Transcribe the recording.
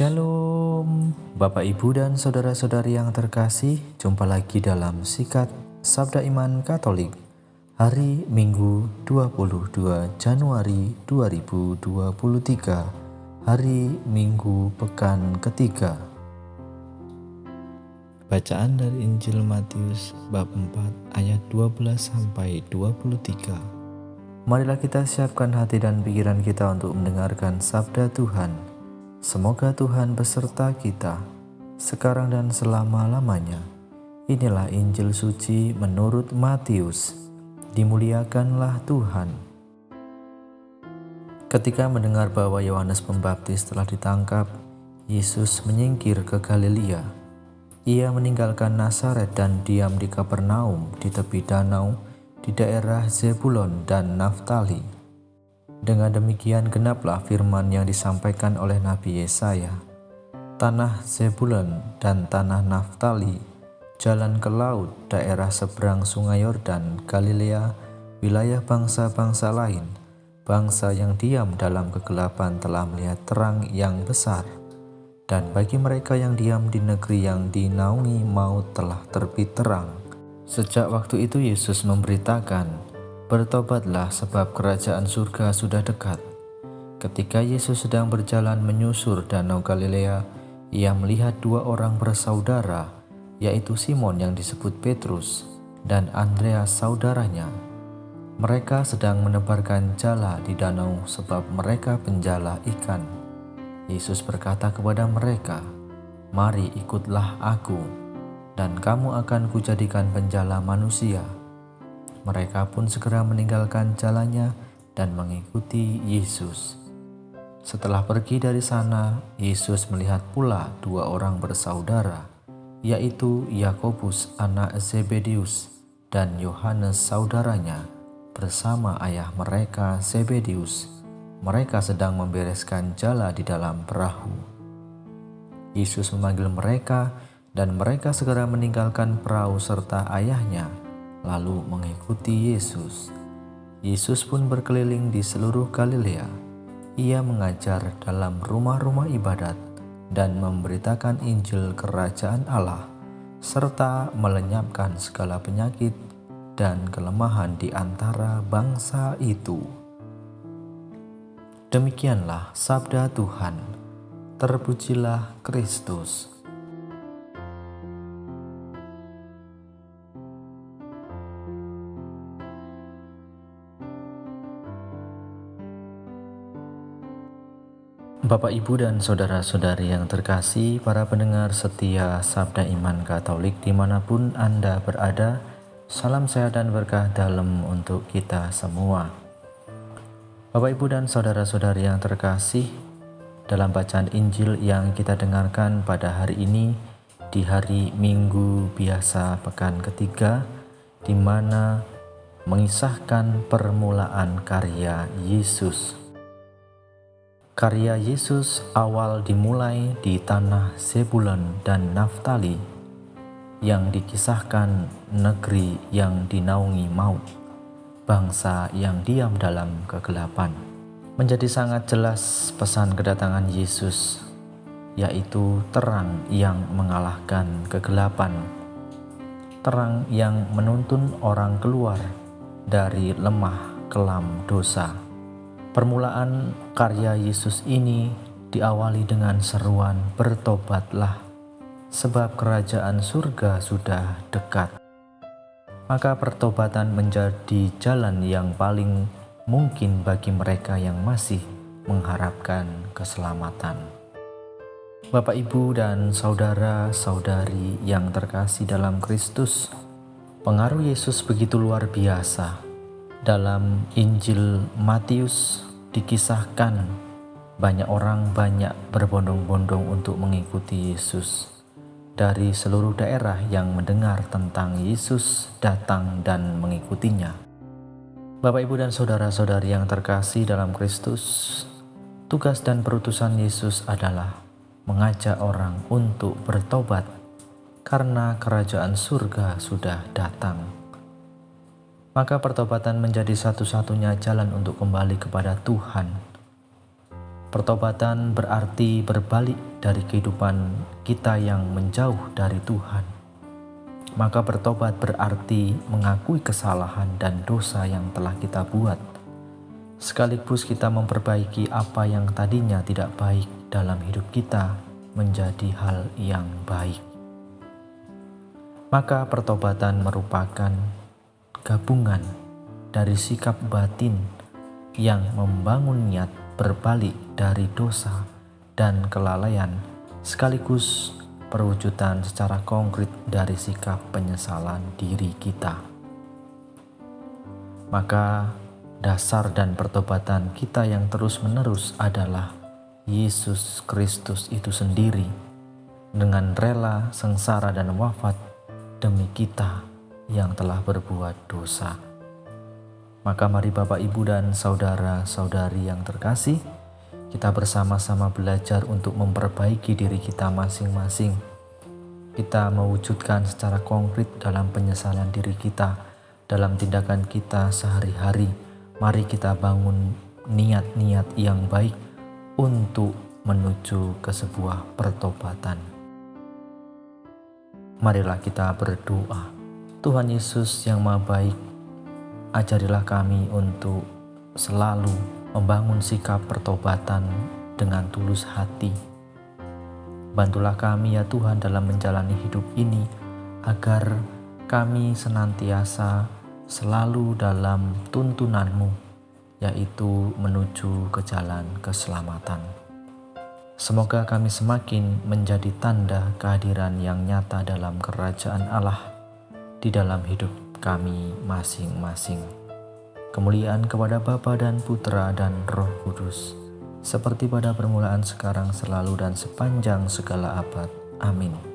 Shalom, Bapak Ibu dan Saudara-saudari yang terkasih, jumpa lagi dalam Sikat Sabda Iman Katolik, hari Minggu 22 Januari 2023, hari Minggu pekan ketiga. Bacaan dari Injil Matius bab 4 ayat 12-23. Marilah kita siapkan hati dan pikiran kita untuk mendengarkan sabda Tuhan. Semoga Tuhan beserta kita, sekarang dan selama-lamanya. Inilah Injil suci menurut Matius. Dimuliakanlah Tuhan. Ketika mendengar bahwa Yohanes Pembaptis telah ditangkap, Yesus menyingkir ke Galilea. Ia meninggalkan Nazaret dan diam di Kapernaum di tepi danau di daerah Zebulon dan Naftali. Dengan demikian genaplah firman yang disampaikan oleh Nabi Yesaya. Tanah Zebulon dan tanah Naftali, jalan ke laut, daerah seberang sungai Yordan, Galilea, wilayah bangsa-bangsa lain. Bangsa yang diam dalam kegelapan telah melihat terang yang besar. Dan bagi mereka yang diam di negeri yang dinaungi maut telah terbit terang. Sejak waktu itu Yesus memberitakan, "Bertobatlah sebab kerajaan surga sudah dekat." Ketika Yesus sedang berjalan menyusur danau Galilea, ia melihat dua orang bersaudara, yaitu Simon yang disebut Petrus dan Andreas saudaranya. Mereka sedang menebarkan jala di danau sebab mereka penjala ikan. Yesus berkata kepada mereka, "Mari ikutlah aku, dan kamu akan kujadikan penjala manusia." Mereka pun segera meninggalkan jalannya dan mengikuti Yesus. Setelah pergi dari sana, Yesus melihat pula dua orang bersaudara, yaitu Yakobus anak Zebedeus dan Yohanes saudaranya, bersama ayah mereka Zebedeus. Mereka sedang membereskan jala di dalam perahu. Yesus memanggil mereka, dan mereka segera meninggalkan perahu serta ayahnya, lalu mengikuti Yesus. Yesus pun berkeliling di seluruh Galilea. Ia mengajar dalam rumah-rumah ibadat dan memberitakan Injil Kerajaan Allah, serta melenyapkan segala penyakit dan kelemahan di antara bangsa itu. Demikianlah sabda Tuhan. Terpujilah Kristus. Bapak, Ibu, dan Saudara-saudari yang terkasih, para pendengar setia Sabda Iman Katolik dimanapun Anda berada, salam sehat dan berkah dalam untuk kita semua. Bapak, Ibu, dan Saudara-saudari yang terkasih, dalam bacaan Injil yang kita dengarkan pada hari ini, di hari Minggu biasa pekan ketiga, di mana mengisahkan permulaan karya Yesus. Karya Yesus awal dimulai di tanah Zebulon dan Naftali, yang dikisahkan negeri yang dinaungi maut, bangsa yang diam dalam kegelapan. Menjadi sangat jelas pesan kedatangan Yesus, yaitu terang yang mengalahkan kegelapan, terang yang menuntun orang keluar dari lemah kelam dosa. Permulaan karya Yesus ini diawali dengan seruan "Bertobatlah, sebab kerajaan surga sudah dekat." Maka pertobatan menjadi jalan yang paling mungkin bagi mereka yang masih mengharapkan keselamatan. Bapak, Ibu, dan saudara-saudari yang terkasih dalam Kristus, pengaruh Yesus begitu luar biasa. Dalam Injil Matius dikisahkan banyak orang berbondong-bondong untuk mengikuti Yesus. Dari seluruh daerah yang mendengar tentang Yesus datang dan mengikutinya. Bapak, Ibu, dan saudara-saudari yang terkasih dalam Kristus, tugas dan perutusan Yesus adalah mengajak orang untuk bertobat karena kerajaan surga sudah datang. Maka pertobatan menjadi satu-satunya jalan untuk kembali kepada Tuhan. Pertobatan berarti berbalik dari kehidupan kita yang menjauh dari Tuhan. Maka bertobat berarti mengakui kesalahan dan dosa yang telah kita buat, sekaligus kita memperbaiki apa yang tadinya tidak baik dalam hidup kita menjadi hal yang baik. Maka pertobatan merupakan gabungan dari sikap batin yang membangun niat berbalik dari dosa dan kelalaian, sekaligus perwujudan secara konkret dari sikap penyesalan diri kita. Maka dasar dan pertobatan kita yang terus-menerus adalah Yesus Kristus itu sendiri, dengan rela sengsara dan wafat demi kita yang telah berbuat dosa. Maka mari Bapak, Ibu, dan saudara-saudari yang terkasih, kita bersama-sama belajar untuk memperbaiki diri kita masing-masing. Kita mewujudkan secara konkret dalam penyesalan diri kita, dalam tindakan kita sehari-hari. Mari kita bangun niat-niat yang baik untuk menuju ke sebuah pertobatan. Marilah kita berdoa. Tuhan Yesus yang Maha Baik, ajarilah kami untuk selalu membangun sikap pertobatan dengan tulus hati. Bantulah kami ya Tuhan dalam menjalani hidup ini, agar kami senantiasa selalu dalam tuntunan-Mu, yaitu menuju ke jalan keselamatan. Semoga kami semakin menjadi tanda kehadiran yang nyata dalam kerajaan Allah di dalam hidup kami masing-masing. Kemuliaan kepada Bapa dan Putra dan Roh Kudus, seperti pada permulaan, sekarang, selalu, dan sepanjang segala abad. Amin.